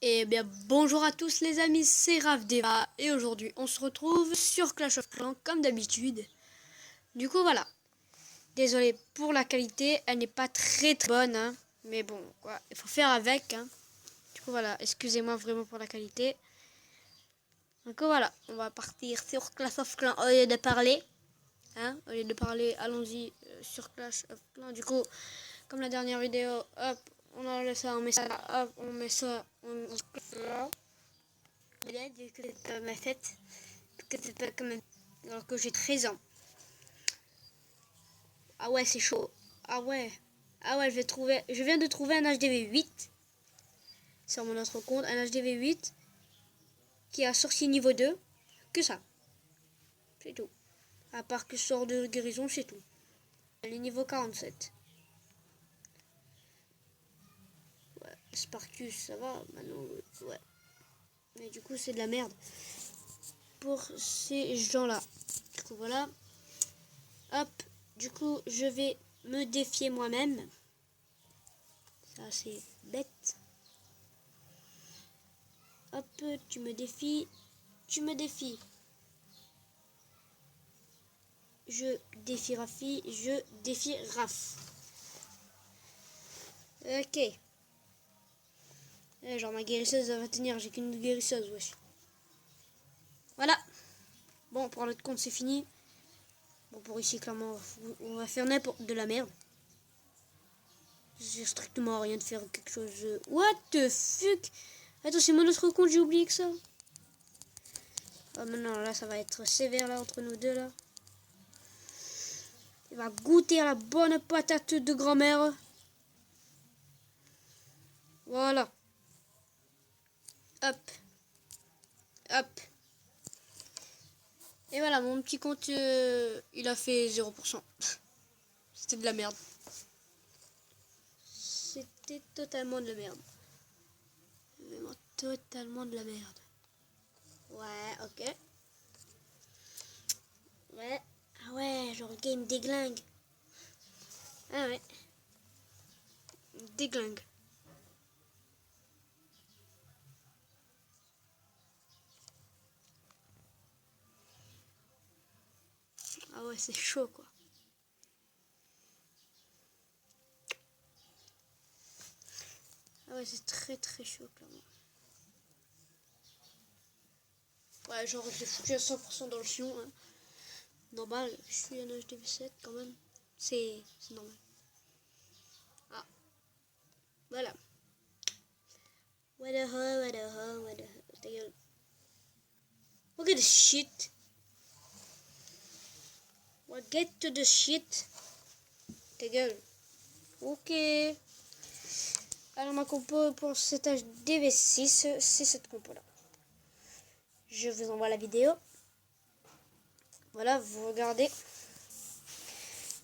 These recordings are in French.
Et bien bonjour à tous les amis, c'est Ravdeva et aujourd'hui on se retrouve sur Clash of Clans comme d'habitude. Du coup voilà, désolé pour la qualité, elle n'est pas très bonne hein, mais bon quoi, il faut faire avec hein. Du coup voilà, excusez-moi vraiment pour la qualité. Donc voilà, on va partir sur Clash of Clans au lieu de parler. Hein, au lieu de parler, allons-y sur Clash of Clans. Du coup, comme la dernière vidéo, hop, on enlève ça, on met ça là, hop, on met ça, on là. Du que c'est pas ma fête, que c'est pas comme alors que j'ai 13 ans. Ah ouais, c'est chaud. Ah ouais, je viens de trouver un HDV 8 sur mon autre compte, un HDV 8 qui a sorti niveau 2. Que ça, c'est tout. À part que je sors de guérison, c'est tout. Elle est niveau 47. Ouais, Sparkus, ça va, maintenant, ouais. Mais du coup, c'est de la merde pour ces gens-là. Du coup, voilà. Hop, du coup, je vais me défier moi-même. Ça, c'est bête. Hop, tu me défies. Tu me défies. Je défie Rafi. Je défie Raf. Ok. Genre, ma guérisseuse, ça va tenir. J'ai qu'une guérisseuse, wesh. Voilà. Bon, pour l'autre compte, c'est fini. Bon, pour ici, clairement, on va faire n'importe de la merde. J'ai strictement rien de faire quelque chose. What the fuck? Attends, c'est mon autre compte, j'ai oublié que ça. Oh, maintenant, là, ça va être sévère, là, entre nous deux, là. Il va goûter à la bonne patate de grand-mère. Voilà. Hop. Hop. Et voilà, mon petit compte, il a fait 0%. C'était de la merde. C'était totalement de la merde. Vraiment totalement de la merde. Ouais, ok. Ouais. Ah ouais, genre game déglingue. Ah ouais. Déglingue. Ah ouais, c'est chaud, quoi. Ah ouais, c'est très très chaud, clairement. Ouais, genre, je l'ai foutu à 100% dans le fion. Hein. Normal, je suis un HDV7 quand même. C'est normal. Ah, voilà. What the hell, what the hell, what the hell. Ta gueule. Look at the shit. What get to the shit. Ta gueule. Ok. Alors ma compo pour cet HDV6, c'est cette compo là. Je vous envoie la vidéo. Voilà, vous regardez.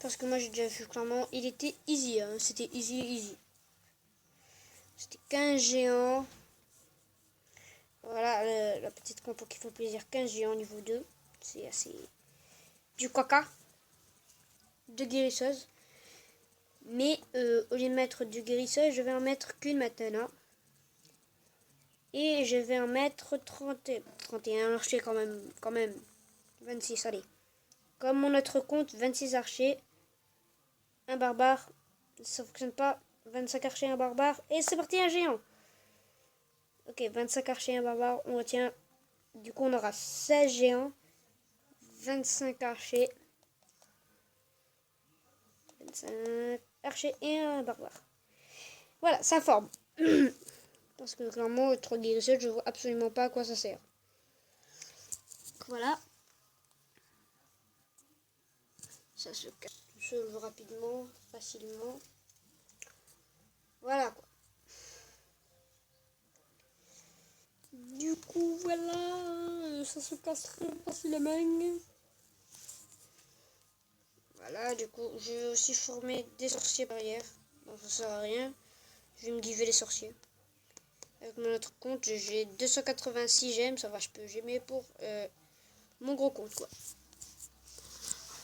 Parce que moi j'ai déjà vu clairement, il était easy. Hein. C'était easy, easy. C'était 15 géants. Voilà la petite compo qui fait plaisir. 15 géants niveau 2. C'est assez du caca. De guérisseuse. Mais au lieu de mettre du guérisseuse, je vais en mettre qu'une maintenant. Et je vais en mettre 31 archers quand même. 26, allez. Comme mon autre compte, 26 archers. Un barbare. Ça fonctionne pas. 25 archers, un barbare. Et c'est parti, un géant. Ok, 25 archers, un barbare. On retient. Du coup, on aura 16 géants. 25 archers. 25 archers et un barbare. Voilà, ça forme. Parce que clairement, 3 guérisseurs, je vois absolument pas à quoi ça sert. Voilà. Ça se casse tout seul rapidement, facilement. Voilà quoi. Du coup, voilà. Ça se casse très facilement. Voilà, du coup, je vais aussi former des sorciers barrières. Bon, ça sert à rien. Je vais me giver les sorciers. Avec mon autre compte, j'ai 286 gemmes. Ça va, je peux gemmer pour mon gros compte, quoi.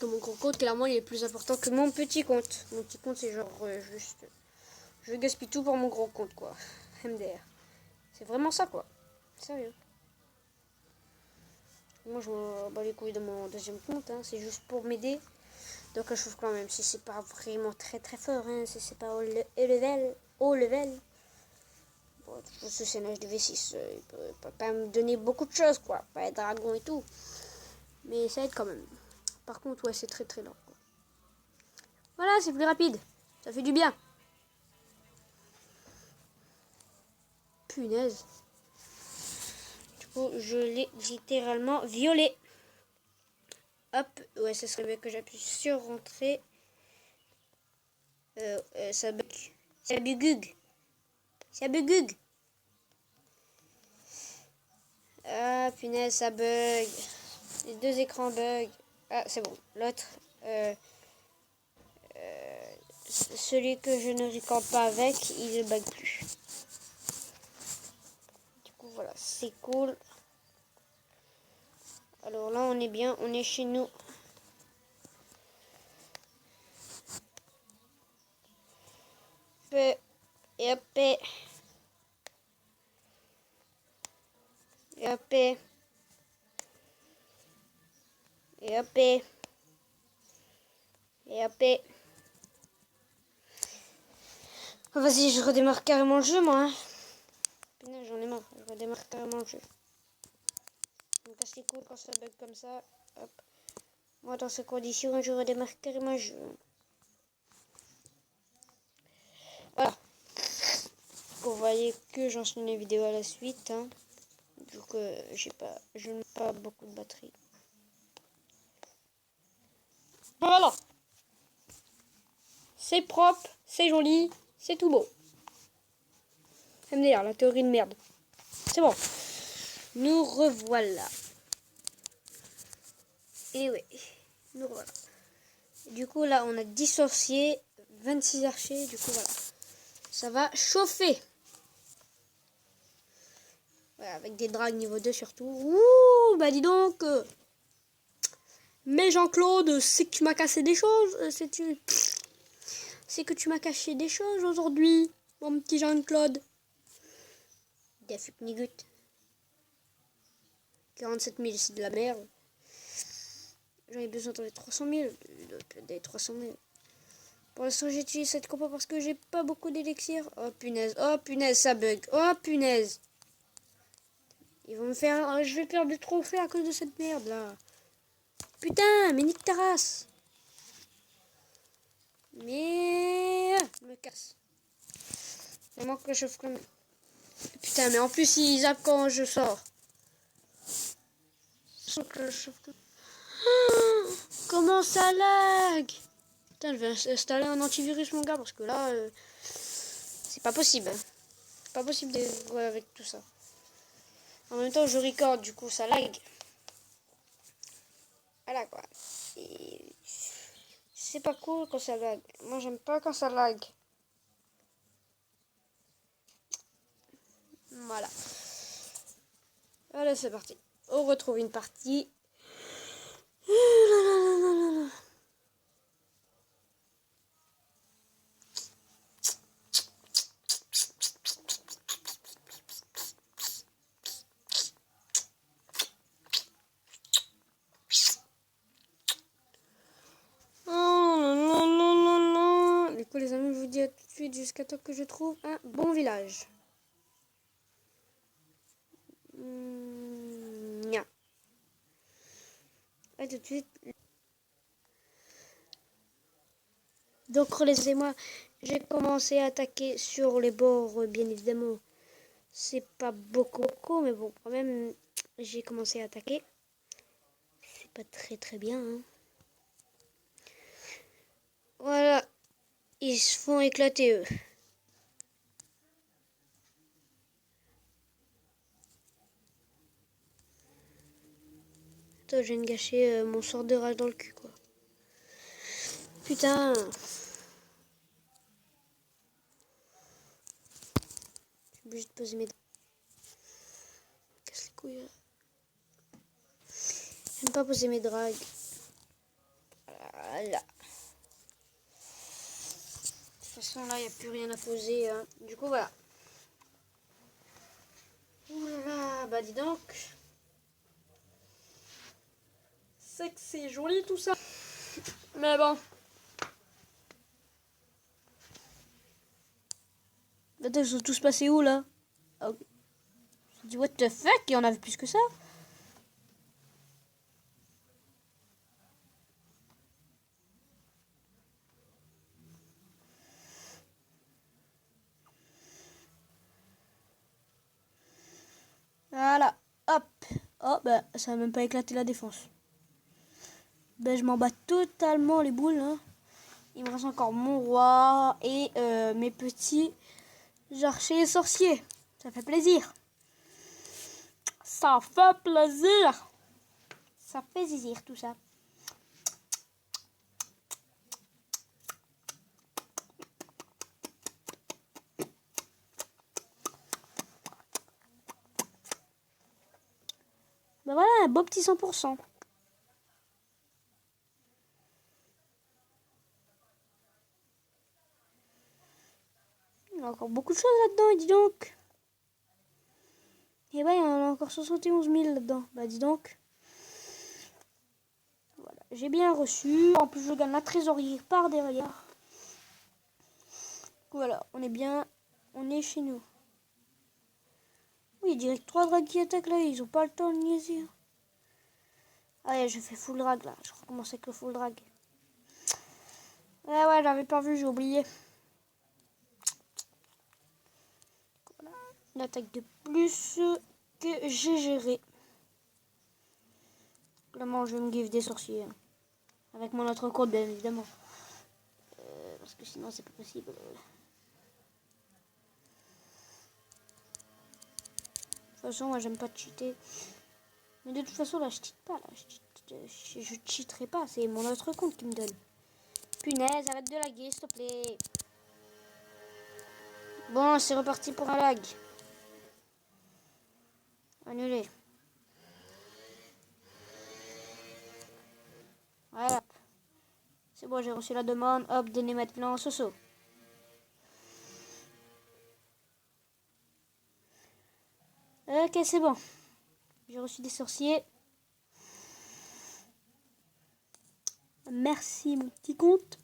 Que mon gros compte, clairement, il est plus important que mon petit compte. Mon petit compte, c'est genre juste... Je gaspille tout pour mon gros compte, quoi. MDR. C'est vraiment ça, quoi. Sérieux. Moi, je me bats les couilles de mon deuxième compte. Hein. C'est juste pour m'aider. Donc, je trouve quand même, si c'est pas vraiment très très fort, hein, si c'est pas haut level. Bon, ce scénario de V6, il peut pas me donner beaucoup de choses, quoi. Pas être dragon et tout. Mais ça aide quand même. Par contre, ouais, c'est très très lent, quoi. Voilà, c'est plus rapide. Ça fait du bien. Punaise. Du coup, je l'ai littéralement violé. Hop, ouais, ça serait bien que j'appuie sur rentrer. Ça bug. Ça bugug. Ça bugug. Ah, punaise, ça bug. Les deux écrans bug. Ah, c'est bon. L'autre, celui que je ne recorde pas avec, il ne bug plus. Du coup, voilà, c'est cool. Alors là, on est bien, on est chez nous. Et hop, et hop, et hop, et hop. Oh, vas-y, je redémarre carrément le jeu, moi. Hein. Putain, j'en ai marre, je redémarre carrément le jeu. Donc c'est cool quand ça bug comme ça. Hop. Moi, dans ces conditions, je redémarre carrément le jeu. Voilà. Vous voyez que j'enchaîne les vidéos à la suite. Hein. Du coup, je n'ai pas beaucoup de batterie. Voilà. C'est propre, c'est joli, c'est tout beau. MDR, la théorie de merde. C'est bon. Nous revoilà. Et oui, nous revoilà. Du coup, là, on a 10 sorciers, 26 archers. Du coup, voilà. Ça va chauffer. Voilà, avec des drags niveau 2 surtout. Ouh, bah dis donc. Mais Jean-Claude, c'est que tu m'as cassé des choses. C'est que tu m'as caché des choses aujourd'hui, mon petit Jean-Claude. Dafuk Nigut. 47 000, c'est de la merde. J'en ai besoin dans les 300 000. Des 300 000. Pour l'instant, j'utilise cette compo parce que j'ai pas beaucoup d'élixir. Oh punaise, ça bug. Oh punaise. Ils vont me faire. Je vais perdre du trophée à cause de cette merde là. Putain, mais nique ta race. Mais. Je me casse. Il manque que je chauffe comme. Putain, mais en plus, ils zappent quand je sors. Que je chauffe comme. Comment ça lag? Putain, je vais installer un antivirus, mon gars, parce que là, c'est pas possible. C'est pas possible de jouer avec tout ça. En même temps, je record, du coup, ça lag. Voilà, quoi. C'est pas cool quand ça lag. Moi, j'aime pas quand ça lag. Voilà. Allez, c'est parti. On retrouve une partie. Du coup, les amis, je vous dis à tout de suite jusqu'à temps que je trouve un bon village. Nya. À tout de suite. Donc, laissez-moi, j'ai commencé à attaquer sur les bords, bien évidemment. C'est pas beaucoup, mais bon, quand même, j'ai commencé à attaquer. C'est pas très très bien, hein. Voilà, ils se font éclater, eux. Attends, je viens de gâcher mon sort de rage dans le cul, quoi. Putain. Je suis obligé de poser mes... Casse les couilles, là. J'aime pas poser mes dragues. Voilà. De toute façon, là, il n'y a plus rien à poser. Hein. Du coup, voilà. là, bah dis donc. C'est que c'est joli tout ça. Mais bon. Attends, ils sont tous passés où là? Ah, ok. Je dis what the fuck, il y en avait plus que ça. Voilà, hop. Oh bah ça a même pas éclaté la défense. Ben je m'en bats totalement les boules. Hein. Il me reste encore mon roi et mes petits archers et sorciers. Ça fait plaisir. Ça fait plaisir. Ça fait plaisir tout ça. Ben voilà, un beau petit 100%. Il y a encore beaucoup de choses là-dedans, dis donc. Et ben, il y en a encore 71 000 là-dedans. Bah, dis donc. Voilà, j'ai bien reçu. En plus, je gagne la trésorerie par derrière. Voilà, on est bien. On est chez nous. Oui, direct 3 drags qui attaquent là. Ils ont pas le temps de niaiser. Allez, je fais full drag là. Je recommence avec le full drag. Ouais, j'avais pas vu, j'ai oublié. Voilà, une attaque de plus que j'ai géré. Clairement, je vais me give des sorciers. Hein. Avec mon autre compte, bien évidemment. Parce que sinon, c'est pas possible. De toute façon, moi, j'aime pas cheater. Mais de toute façon, là, je cheat pas. Là. Je cheaterai pas. C'est mon autre compte qui me donne. Punaise, arrête de laguer, s'il te plaît. Bon, c'est reparti pour un lag. Annulé. Voilà. C'est bon, j'ai reçu la demande. Hop, donnez maintenant Soso. Ok, c'est bon. J'ai reçu des sorciers. Merci, mon petit compte.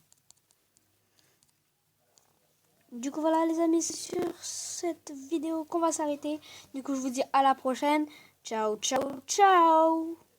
Du coup, voilà, les amis, c'est sur cette vidéo qu'on va s'arrêter. Du coup, je vous dis à la prochaine. Ciao, ciao, ciao.